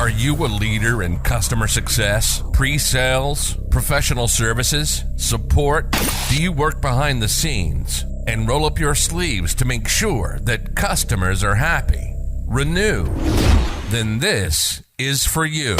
Are you a leader in customer success, pre-sales, professional services, support? Do you work behind the scenes and roll up your sleeves to make sure that customers are happy? Renew. Then this is for you.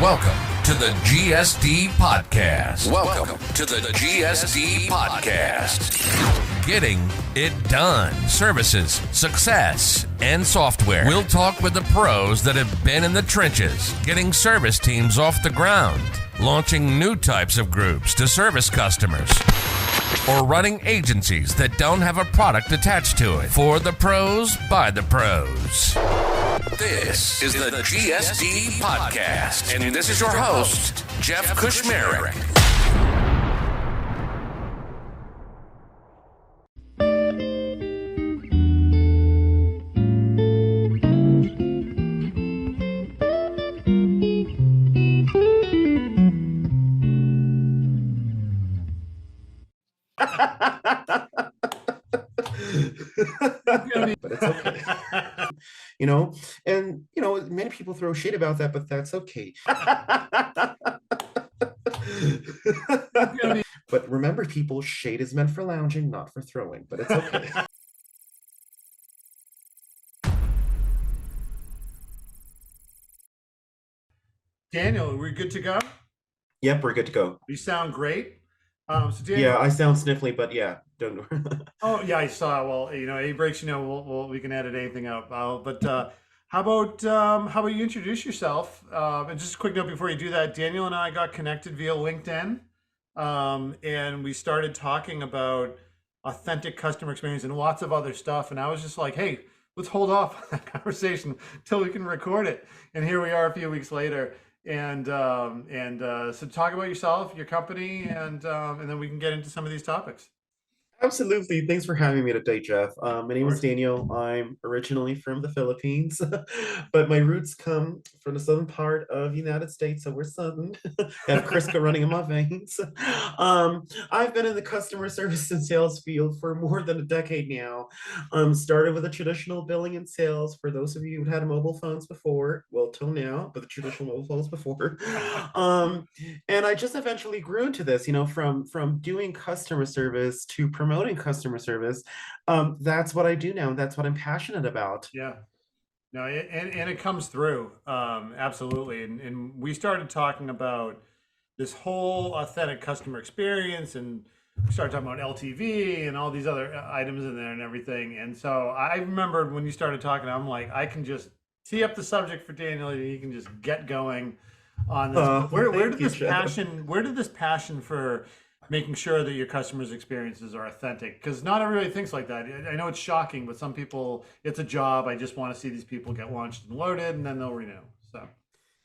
Welcome to the GSD Podcast. Welcome to the GSD Podcast. Getting it done. Services, success, and software. We'll talk with the pros that have been in the trenches, getting service teams off the ground, launching new types of groups to service customers, or running agencies that don't have a product attached to it. For the pros, by the pros. This is the GSD Podcast, and this is your host, Jeff Kushmerek. But it's okay. Many people throw shade about that, but that's okay. But remember, people, shade is meant for lounging, not for throwing, but it's okay. Daniel, are we good to go? Yep, we're good to go. You sound great. Daniel, yeah, I sound sniffly, but yeah, don't worry. Oh yeah, I saw. Well, any breaks, we can edit anything out. But how about you introduce yourself? And just a quick note before you do that, Daniel and I got connected via LinkedIn, and we started talking about authentic customer experience and lots of other stuff. And I was just like, hey, let's hold off on that conversation until we can record it. And here we are a few weeks later. And so talk about yourself, your company, and then we can get into some of these topics. Absolutely. Thanks for having me today, Jeff. My name is Daniel. I'm originally from the Philippines, but my roots come from the southern part of the United States, so we're southern. I have Crisco running in my veins. I've been in the customer service and sales field for more than a decade now. Started with the traditional billing and sales for those of you who had mobile phones before, well, till now, but the traditional mobile phones before. And I just eventually grew into this, from doing customer service to promoting customer service. That's what I do now. That's what I'm passionate about. Yeah. No, and it comes through. Absolutely. And we started talking about this whole authentic customer experience, and we started talking about LTV and all these other items in there and everything. And so I remembered when you started talking, I'm like, I can just tee up the subject for Daniel, and he can just get going on this. Where did this passion for making sure that your customers' experiences are authentic? Because not everybody thinks like that. I know it's shocking, but some people, it's a job. I just want to see these people get launched and loaded, and then they'll renew. So,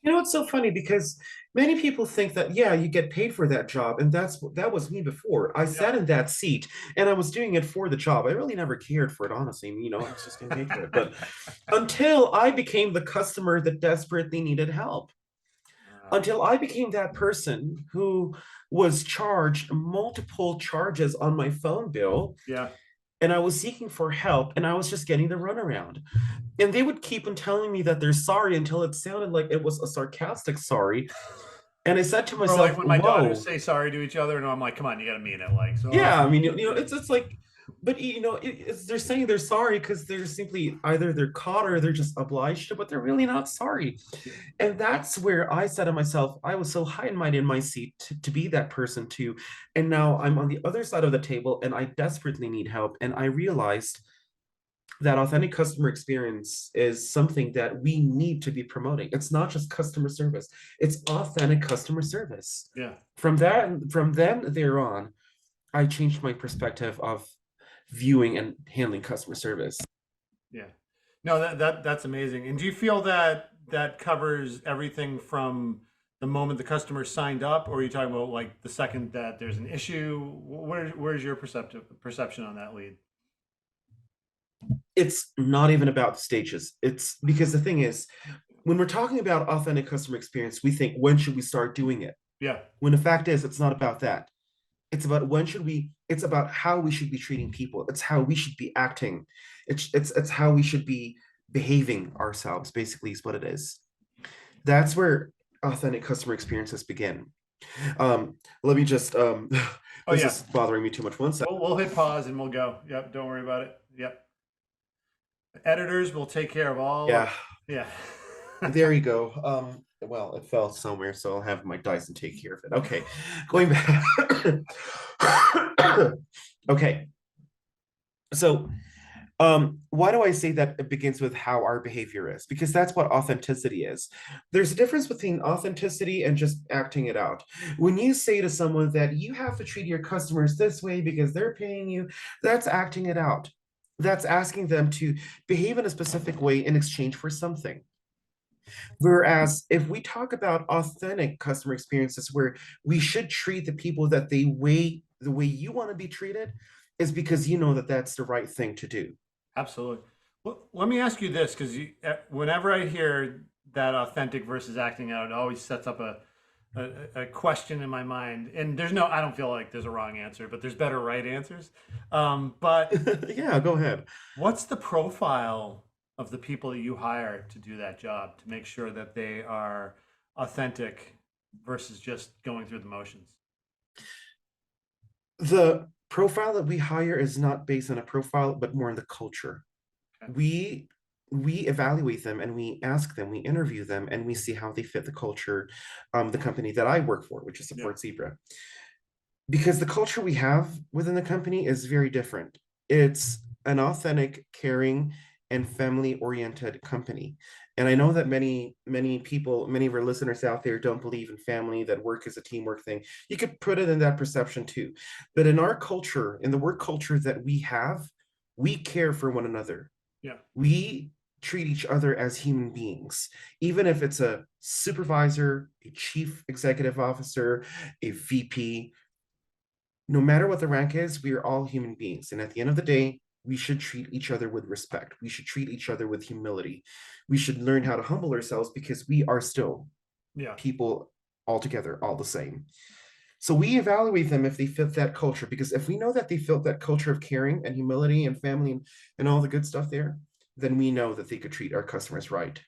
it's so funny because many people think that, yeah, you get paid for that job. And that was me before. I sat in that seat and I was doing it for the job. I really never cared for it, honestly. I was just getting paid for it. But until I became the customer that desperately needed help. Until I became that person who was charged multiple charges on my phone bill. Yeah. And I was seeking for help, and I was just getting the runaround. And they would keep on telling me that they're sorry until it sounded like it was a sarcastic sorry. And I said to myself, or like when my daughters say sorry to each other, and I'm like, come on, you got to mean it. Like, so yeah, it's like, but they're saying they're sorry because they're simply either they're caught or they're just obliged to, but they're really not sorry. And that's where I said to myself, I was so high and mighty in my seat to be that person too. And now I'm on the other side of the table and I desperately need help. And I realized that authentic customer experience is something that we need to be promoting. It's not just customer service, it's authentic customer service. Yeah. From then thereon, I changed my perspective of viewing and handling customer service. Yeah, no, that's amazing. And do you feel that covers everything from the moment the customer signed up, or are you talking about like the second that there's an issue? Where's your perception on that lead? It's not even about the stages. It's because the thing is, when we're talking about authentic customer experience, we think, when should we start doing it? Yeah. When the fact is, it's not about that. It's about it's about how we should be treating people. It's how we should be acting. It's how we should be behaving ourselves, basically, is what it is. That's where authentic customer experiences begin. Let me just Oh this yeah, is bothering me too much. One second. we'll hit pause and we'll go. Yep, don't worry about it. Yep, editors will take care of all of Yeah, it. Yeah. there you go. Well, it fell somewhere, so I'll have my Dyson take care of it. Okay, going back. Okay, so why do I say that it begins with how our behavior is? Because that's what authenticity is. There's a difference between authenticity and just acting it out. When you say to someone that you have to treat your customers this way because they're paying you, that's acting it out. That's asking them to behave in a specific way in exchange for something. Whereas if we talk about authentic customer experiences where we should treat the people that they way the way you want to be treated, is because you know that that's the right thing to do. Absolutely. Well, let me ask you this, because whenever I hear that authentic versus acting out, it always sets up a question in my mind. And I don't feel like there's a wrong answer, but there's better right answers. But Yeah, go ahead. what's the profile of the people that you hire to do that job to make sure that they are authentic versus just going through the motions? The profile that we hire is not based on a profile, but more on the culture. Okay. We evaluate them and we ask them, we interview them, and we see how they fit the culture, the company that I work for, which is Yeah. Support Zebra. Because the culture we have within the company is very different. It's an authentic, caring, and family-oriented company. And I know that many people, many of our listeners out there don't believe in family, that work is a teamwork thing. You could put it in that perception too. But in our culture, in the work culture that we have, we care for one another. Yeah. We treat each other as human beings, even if it's a supervisor, a chief executive officer, a VP. No matter what the rank is, we are all human beings. And at the end of the day, we should treat each other with respect. We should treat each other with humility. We should learn how to humble ourselves because we are still Yeah. people altogether, all the same. So we evaluate them if they fit that culture, because if we know that they fit that culture of caring and humility and family and all the good stuff there, then we know that they could treat our customers right.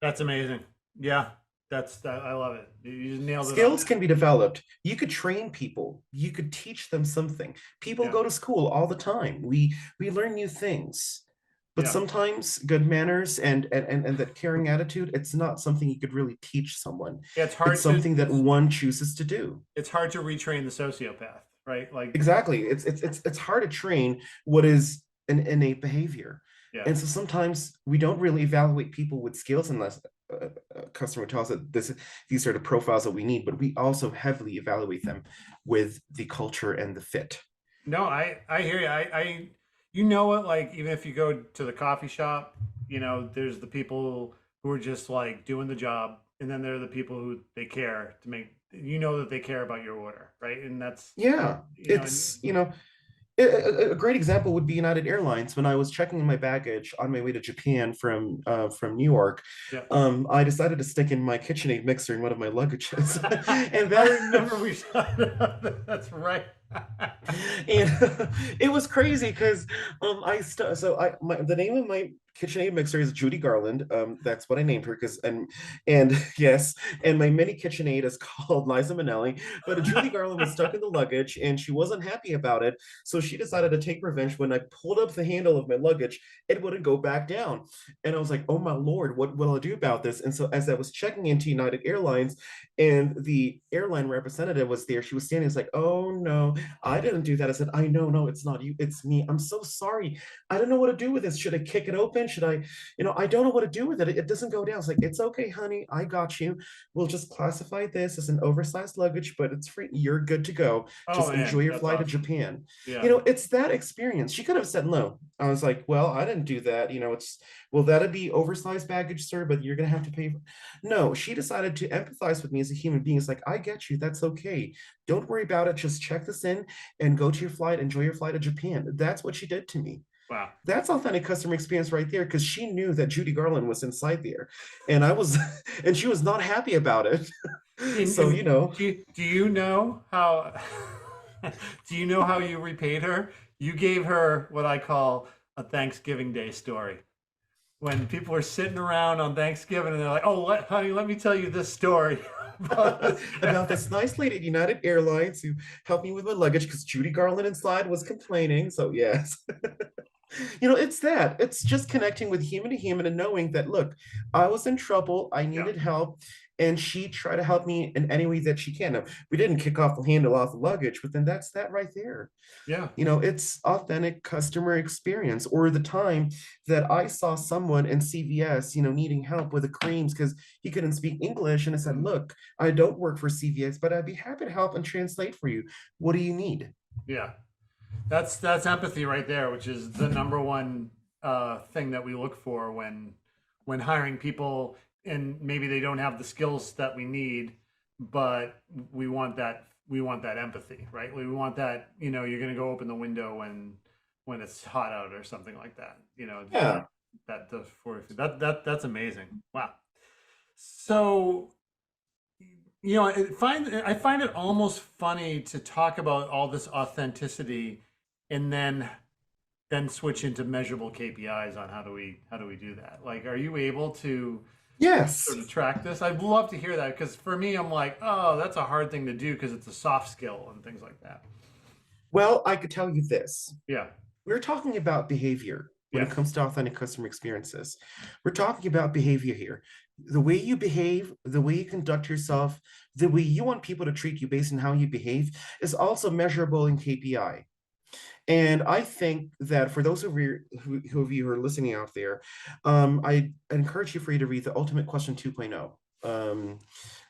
That's amazing. Yeah. I love it. You just nailed it all. Skills can be developed. You could train people. You could teach them something. People Yeah. go to school all the time. We learn new things. But Yeah. sometimes good manners and that caring attitude, it's not something you could really teach someone. Yeah, it's It's hard to something that one chooses to do. it's hard to retrain the sociopath, right? Like, Exactly. It's hard to train what is an innate behavior. yeah. And so sometimes we don't really evaluate people with skills unless a customer tells us these are the profiles that we need, but we also heavily evaluate them with the culture and the fit. No, I hear you. You know what? Like, even if you go to the coffee shop, there's the people who are just like doing the job, and then there are the people who they care to make that they care about your order, right? And that's Yeah, and it's a great example would be United Airlines. When I was checking my baggage on my way to Japan from New York, yeah. I decided to stick in my KitchenAid mixer in one of my luggages, and I that remember we talked about that. That's right. and it was crazy because the name of my KitchenAid mixer is Judy Garland. That's what I named her because and yes, and my mini KitchenAid is called Liza Minnelli. But Judy Garland was stuck in the luggage and she wasn't happy about it, so she decided to take revenge. When I pulled up the handle of my luggage, it wouldn't go back down, and I was like, "Oh my lord, what will I do about this?" And so as I was checking into United Airlines, and the airline representative was there, she was standing. It's like, "Oh no, I didn't do that." I said, "I know, no, it's not you, it's me. I'm so sorry. I don't know what to do with this. Should I kick it open? Should I, I don't know what to do with it. It doesn't go down." It's like, "It's okay, honey. I got you. We'll just classify this as an oversized luggage, but it's free. You're good to go. Oh Just enjoy man, your that's flight to awesome. Japan." Yeah. It's that experience. She could have said no. I was like, "Well, I didn't do that. Well, that'd be oversized baggage, sir, but you're going to have to pay." No, she decided to empathize with me as a human being. It's like, "I get you. That's okay. Don't worry about it. Just check this in and go to your flight, enjoy your flight to Japan." That's what she did to me. Wow. That's authentic customer experience right there, because she knew that Judy Garland was inside there. And I was, and she was not happy about it. So, Do you know how do you know how you repaid her? You gave her what I call a Thanksgiving Day story. when people are sitting around on Thanksgiving and they're like, "Oh, honey, let me tell you this story about this About guy." this nice lady at United Airlines who helped me with my luggage because Judy Garland inside was complaining. So yes. It's that. It's just connecting with human to human and knowing that, look, I was in trouble, I Yeah, needed help, and she tried to help me in any way that she can. Now, we didn't kick off the handle off the luggage, but then that's that right there. yeah, It's authentic customer experience. Or the time that I saw someone in CVS, needing help with the creams because he couldn't speak English. And I said, mhm, look, I don't work for CVS, but I'd be happy to help and translate for you. What do you need? yeah. That's empathy right there, which is the number one thing that we look for when hiring people, and maybe they don't have the skills that we need, but we want that empathy, right? We want that, you're going to go open the window when it's hot out or something like that. Yeah. That does for that's amazing. Wow. So I find it almost funny to talk about all this authenticity and then switch into measurable KPIs on how do we do that? Like, are you able to Yes. sort of track this? I'd love to hear that because for me, I'm like, oh, that's a hard thing to do because it's a soft skill and things like that. Well, I could tell you this. Yeah. We're talking about behavior when it Yes. comes to authentic customer experiences. We're talking about behavior here. The way you behave, the way you conduct yourself, the way you want people to treat you based on how you behave is also measurable in KPI. And I think that for those of you who are listening out there, I encourage you for you to read the Ultimate Question 2.0.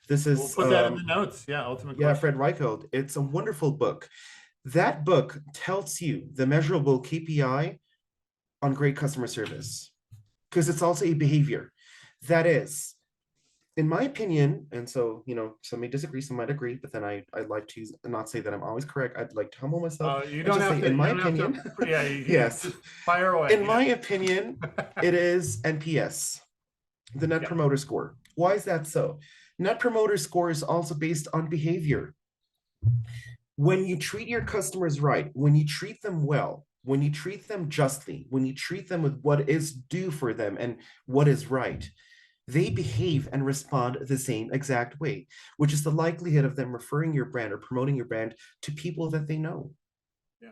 This We'll is put that in the notes. Yeah. Ultimate yeah, question. Fred Reichhold. It's a wonderful book. That book tells you the measurable KPI on great customer service because it's also a behavior. That is, in my opinion, and so, some may disagree, some might agree, but then I'd like to not say that I'm always correct. I'd like to humble myself You and don't just have say, to. in You my don't have to. opinion, Yeah. yes, Just fire in away. my opinion, it is NPS, the Net Yeah. Promoter Score. Why is that so? Net Promoter Score is also based on behavior. When you treat your customers right, when you treat them well, when you treat them justly, when you treat them with what is due for them and what is right, they behave and respond the same exact way, which is the likelihood of them referring your brand or promoting your brand to people that they know. Yeah.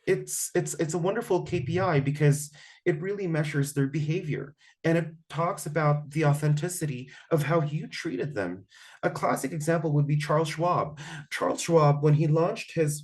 It's a wonderful KPI because it really measures their behavior and it talks about the authenticity of how you treated them. A classic example would be Charles Schwab. Charles Schwab, when he launched his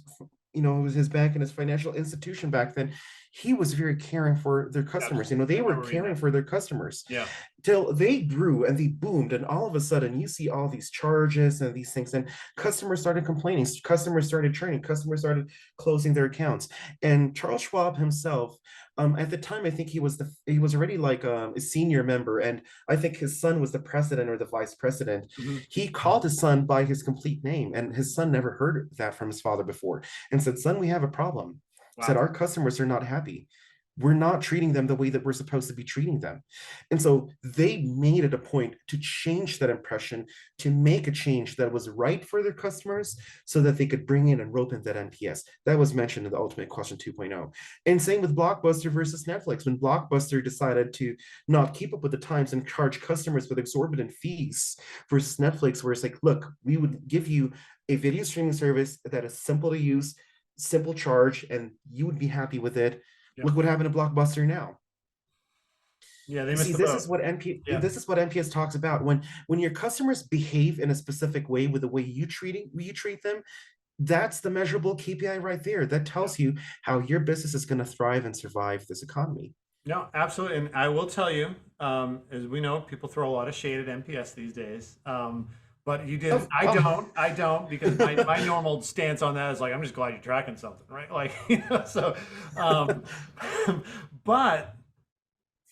bank and his financial institution back then, he was very caring for their customers. Absolutely. They I were remember reading caring that. for their customers Yeah. till they grew and they boomed, and all of a sudden you see all these charges and these things, and customers started complaining, customers started churning, customers started closing their accounts. And Charles Schwab himself, at the time, I think he was already like a senior member, and I think his son was the president or the vice president. Mhm. He called his son by his complete name, and his son never heard that from his father before, and said, "Son, we have a problem." Said, Wow. "Our customers are not happy. We're not treating them the way that we're supposed to be treating them." And so they made it a point to change that impression, to make a change that was right for their customers so that they could bring in and rope in that NPS. That was mentioned in the Ultimate Question 2.0. And same with Blockbuster versus Netflix. When Blockbuster decided to not keep up with the times and charge customers with exorbitant fees versus Netflix, where it's like, look, we would give you a video streaming service that is simple to use, simple charge, and you would be happy with it. Yeah. Look what happened to Blockbuster now. Yeah. They You see, missed the this boat. is what Yeah. NPS talks about. When your customers behave in a specific way with the way you treat them, that's the measurable KPI right there. That Yeah. tells you how your business is going to thrive and survive this economy. No, absolutely. And I will tell you, as we know, people throw a lot of shade at NPS these days. But you didn't. Oh, oh. I don't, because my normal stance on that is like, I'm just glad you're tracking something, right? Like, so, um, but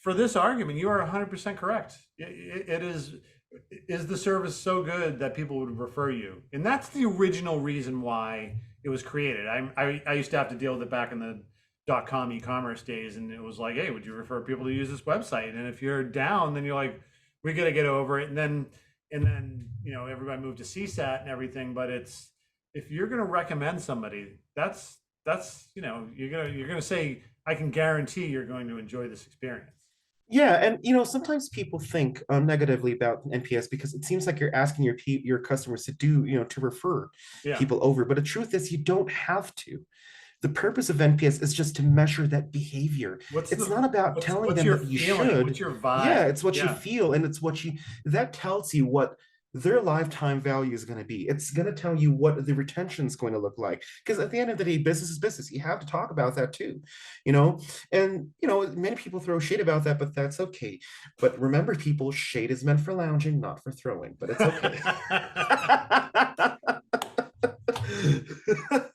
for this argument, you are 100% correct. It is the service so good that people would refer you, and that's the original reason why it was created. I used to have to deal with it back in the .com e-commerce days, and it was like, hey, would you refer people to use this website? And if you're down, then you're like, we got to get over it. And then everybody moved to CSAT and everything. But it's, if you're going to recommend somebody, that's you're gonna say, I can guarantee you're going to enjoy this experience. Yeah, and sometimes people think negatively about NPS because it seems like you're asking your customers to do, to refer Yeah. people over. But the truth is, you don't have to. The purpose of NPS is just to measure that behavior. It's not about telling what's them your that you feeling? What's should. your Yeah, vibe? it's what you Yeah. feel, and it's what you that tells you what their lifetime value is going to be. It's going to tell you what the retention is going to look like. Because at the end of the day, business is business. You have to talk about that too, you know. And many people throw shade about that, but that's okay. But remember, people, shade is meant for lounging, not for throwing. But it's okay.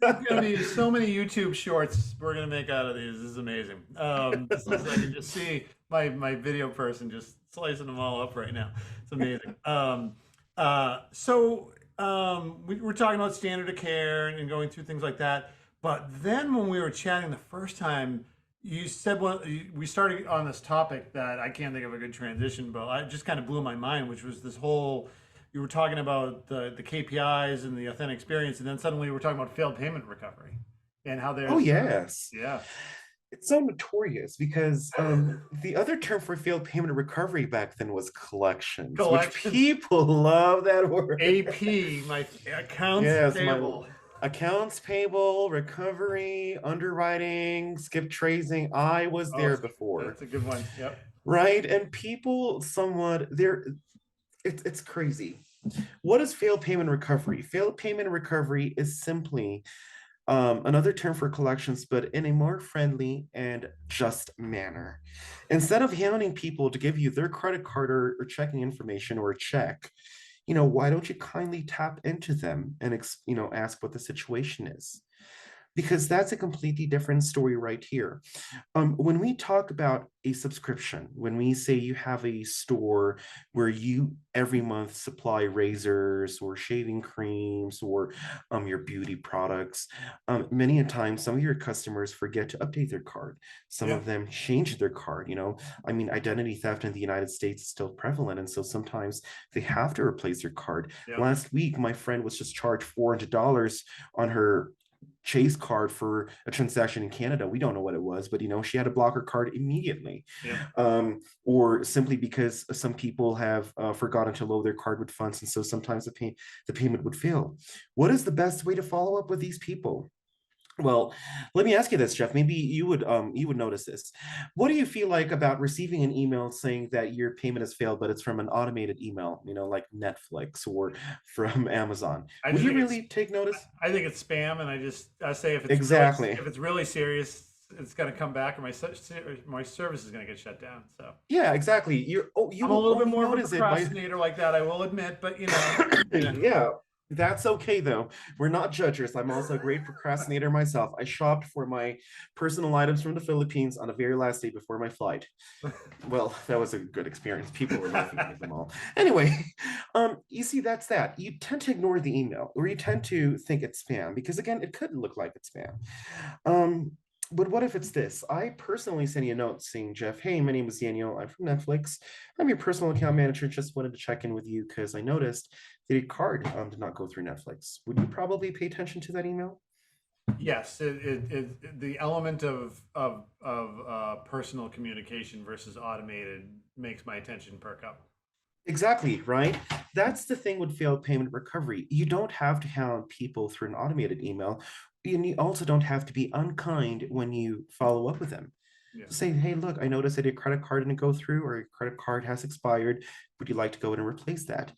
There's gonna be so many YouTube shorts we're gonna make out of these. This is amazing. I can just see my video person just slicing them all up right now. It's amazing. We were talking about standard of care and going through things like that. But then when we were chatting the first time, you said we started on this topic that I can't think of a good transition, but I just kind of blew my mind, which was this whole you were talking about the KPIs and the authentic experience, and then suddenly we're talking about failed payment recovery and how Oh, there's yes. yeah. It's so notorious because the other term for failed payment recovery back then was collections, which Collections, people love that word. AP, my accounts Yes, my payable. accounts payable, recovery, underwriting, skip tracing. I was Oh, there before, that's a good one. Yep. right? And people somewhat it's crazy. What is failed payment recovery? Failed payment recovery is simply another term for collections, but in a more friendly and just manner. Instead of hounding people to give you their credit card or checking information or a check, why don't you kindly tap into them and ask what the situation is? Because that's a completely different story right here. When we talk about a subscription, when we say you have a store where you every month supply razors or shaving creams or your beauty products, many a time some of your customers forget to update their card. Some Yeah. of them change their card. I mean, identity theft in the United States is still prevalent, and so sometimes they have to replace their card. Yep. Last week, my friend was just charged $400 on her Chase card for a transaction in Canada. We don't know what it was, but she had to block her card immediately. Yep. Or simply because some people have forgotten to load their card with funds, and so sometimes the payment would fail. What is the best way to follow up with these people? Well, let me ask you this, Jeff. Maybe you would notice this. What do you feel like about receiving an email saying that your payment has failed, but it's from an automated email, like Netflix or from Amazon? I Would just you think it's really take notice? I think it's spam, and I say Exactly. if it's really serious, it's gonna come back, and my service is gonna get shut down. So Yeah, exactly. You I'm a will little bit only more of a notice it by procrastinator like that, I will admit, but yeah. yeah. That's okay though. We're not judges. I'm also a great procrastinator myself. I shopped for my personal items from the Philippines on the very last day before my flight. Well, that was a good experience. People were laughing at them all. Anyway, you see, that's that. You tend to ignore the email, or you tend to think it's spam because again, it could look like it's spam. Um, but what if it's this? I personally sent you a note saying, Jeff, hey, my name is Daniel. I'm from Netflix. I'm your personal account manager. Just wanted to check in with you because I noticed that your card did not go through Netflix. Would you probably pay attention to that email? Yes, the element of personal communication versus automated makes my attention perk up. Exactly, right? That's the thing with failed payment recovery. You don't have to hound people through an automated email. And you also don't have to be unkind when you follow up with them. Yeah. Say, hey, look, I noticed that your credit card didn't go through or your credit card has expired. Would you like to go in and replace that?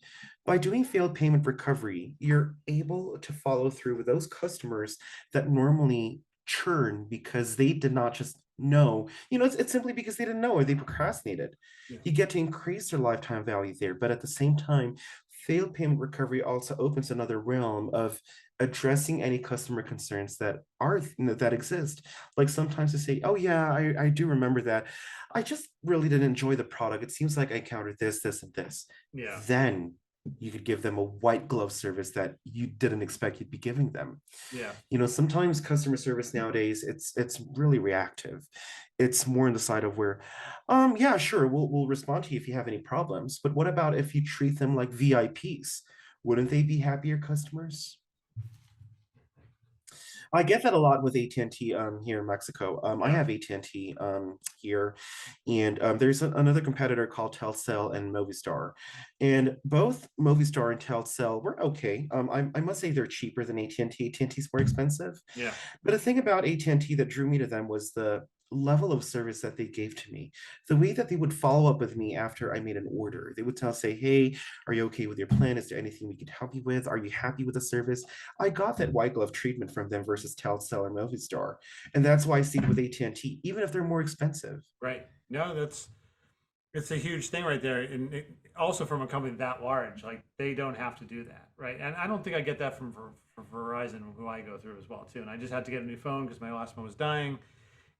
By doing failed payment recovery, you're able to follow through with those customers that normally churn because they did not just know. It's simply because they didn't know or they procrastinated. Yeah. You get to increase their lifetime value there, but at the same time, failed payment recovery also opens another realm of addressing any customer concerns that exist. Like sometimes they say, oh yeah, I do remember that. I just really didn't enjoy the product. It seems like I encountered this and this. Yeah. Then you could give them a white glove service that you didn't expect you'd be giving them. Yeah. Sometimes customer service nowadays it's really reactive. It's more on the side of where, yeah, sure, we'll respond to you if you have any problems. But what about if you treat them like VIPs? Wouldn't they be happier customers? I get that a lot with AT&T here in Mexico. I Yeah. have AT&T here, and there's another competitor called Telcel and Movistar, and both Movistar and Telcel were okay. I must say they're cheaper than AT&T. AT&T's more expensive, Yeah. but the thing about AT&T that drew me to them was the level of service that they gave to me, the way that they would follow up with me after I made an order. They would say, hey, are you okay with your plan? Is there anything we could help you with? Are you happy with the service? I got that white glove treatment from them versus Telcel and Movistar. And that's why I see it with AT&T, even if they're more expensive. Right. No, it's a huge thing right there, and also from a company that large, like they don't have to do that, right? And I don't think I get that from Verizon, who I go through as well too. And I just had to get a new phone because my last one was dying,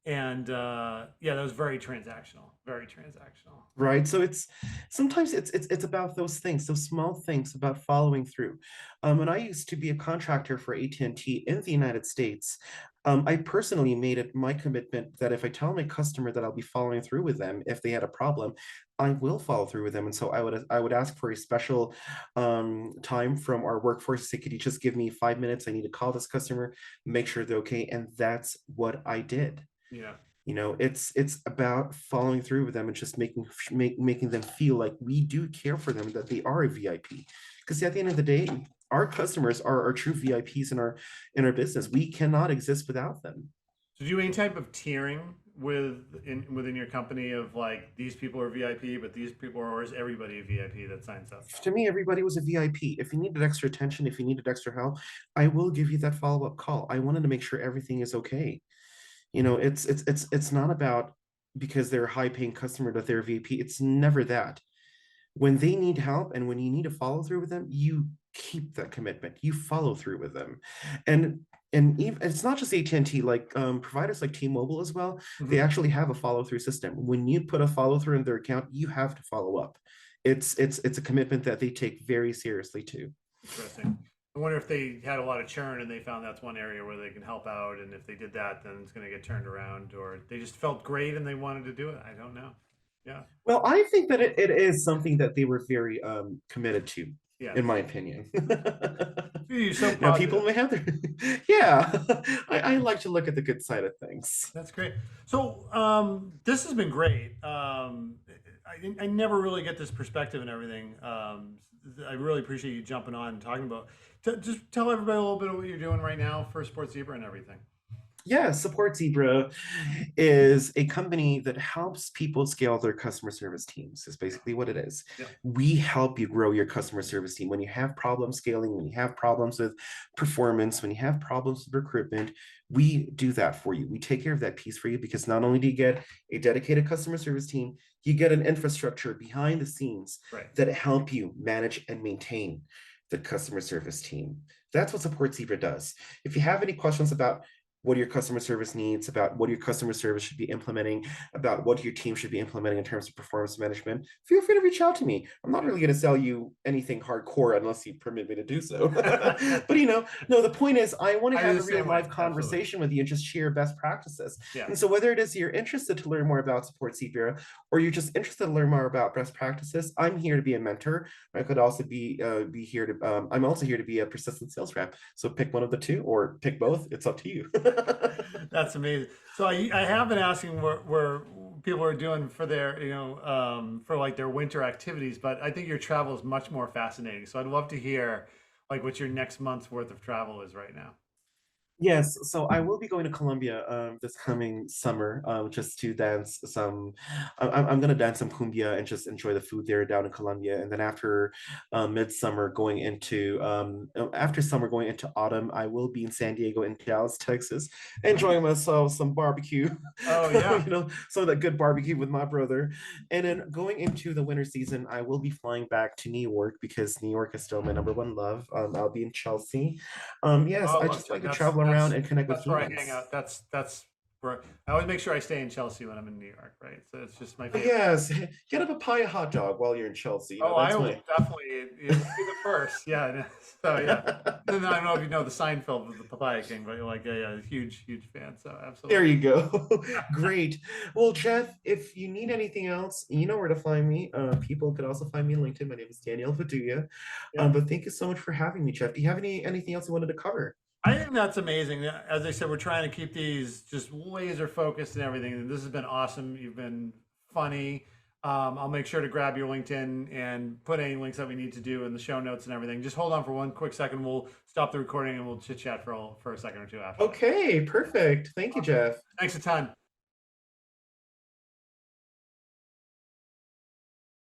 and yeah, that was very transactional, very transactional. Right. So it's sometimes it's about those things, those small things about following through. When I used to be a contractor for AT&T in the United States, I personally made it my commitment that if I tell my customer that I'll be following through with them if they had a problem, I will follow through with them. And so I would ask for a special time from our workforce. Say, could you just give me 5 minutes? I need to call this customer, make sure they're okay. And that's what I did. Yeah. It's about following through with them and just making them feel like we do care for them, that they are a VIP. Because at the end of the day, our customers are our true VIPs in our business. We cannot exist without them. So do you any type of tiering within your company of like these people are VIP, but these people are, or is everybody a VIP that signs up? To me, everybody was a VIP. If you needed extra attention, if you needed extra help, I will give you that follow-up call. I wanted to make sure everything is okay. It's not about because they're a high paying customer that they're a VP. It's never that. When they need help and when you need to follow through with them, you keep that commitment. You follow through with them. And even, it's not just AT&T, like providers like T-Mobile as well, they actually have a follow through system. When you put a follow through in their account, you have to follow up. It's a commitment that they take very seriously too. Interesting. I wonder if they had a lot of churn and they found that's one area where they can help out, and if they did that, then it's going to get turned around, or they just felt great and they wanted to do it. I don't know. Yeah. Well, I think that it is something that they were very committed to, Yeah. in my opinion. You're so Now, positive. people may have their, yeah, I like to look at the good side of things. That's great. So this has been great. I never really get this perspective and everything. I really appreciate you jumping on and talking about. Just tell everybody a little bit of what you're doing right now for Sports Zebra and everything. Yeah, Support Zebra is a company that helps people scale their customer service teams, is basically what it is. Yeah. We help you grow your customer service team. When you have problems scaling, when you have problems with performance, when you have problems with recruitment, we do that for you. We take care of that piece for you because not only do you get a dedicated customer service team, you get an infrastructure behind the scenes that help you manage and maintain the customer service team. That's what Support Zebra does. If you have any questions about what your customer service needs, about what your customer service should be implementing, about what your team should be implementing in terms of performance management, feel free to reach out to me. I'm not really going to sell you anything hardcore unless you permit me to do so. But no, the point is I want to have a real live conversation with you and just share best practices. Yeah. And so whether it is you're interested to learn more about Support Zebra or you're just interested to learn more about best practices, I'm here to be a mentor. I could also be here to, I'm also here to be a persistent sales rep. So pick one of the two or pick both. It's up to you. That's amazing. So I have been asking where people are doing for their, for like their winter activities, but I think your travel is much more fascinating. So I'd love to hear like what your next month's worth of travel is right now. Yes, so I will be going to Colombia this coming summer just to dance some. I'm going to dance some cumbia and just enjoy the food there down in Colombia. And then after midsummer, going into after summer, going into autumn, I will be in San Diego and Dallas, Texas, enjoying myself some barbecue. Oh yeah, some of that good barbecue with my brother. And then going into the winter season, I will be flying back to New York because New York is still my #1 love. I'll be in Chelsea. Yes, I just like to travel around and connect with That's where I friends. hang out. That's where I always make sure I stay in Chelsea when I'm in New York, right? So it's just my favorite. Yes, get a papaya hot dog while you're in Chelsea. I will definitely it'll be the first. Yeah. So yeah. And I don't know if you know the Seinfeld with the Papaya King, but you're like huge fan. So absolutely. There you go. Great. Well, Jeff, if you need anything else, you know where to find me. People could also find me on LinkedIn. My name is Daniel Viduya. But thank you so much for having me, Jeff. Do you have anything else you wanted to cover? I think that's amazing. As I said, we're trying to keep these just laser focused and everything. And this has been awesome. You've been funny. I'll make sure to grab your LinkedIn and put any links that we need to do in the show notes and everything. Just hold on for one quick second. We'll stop the recording and we'll chit chat for a second or two after. Okay, perfect. Thank you, Jeff. Thanks a ton.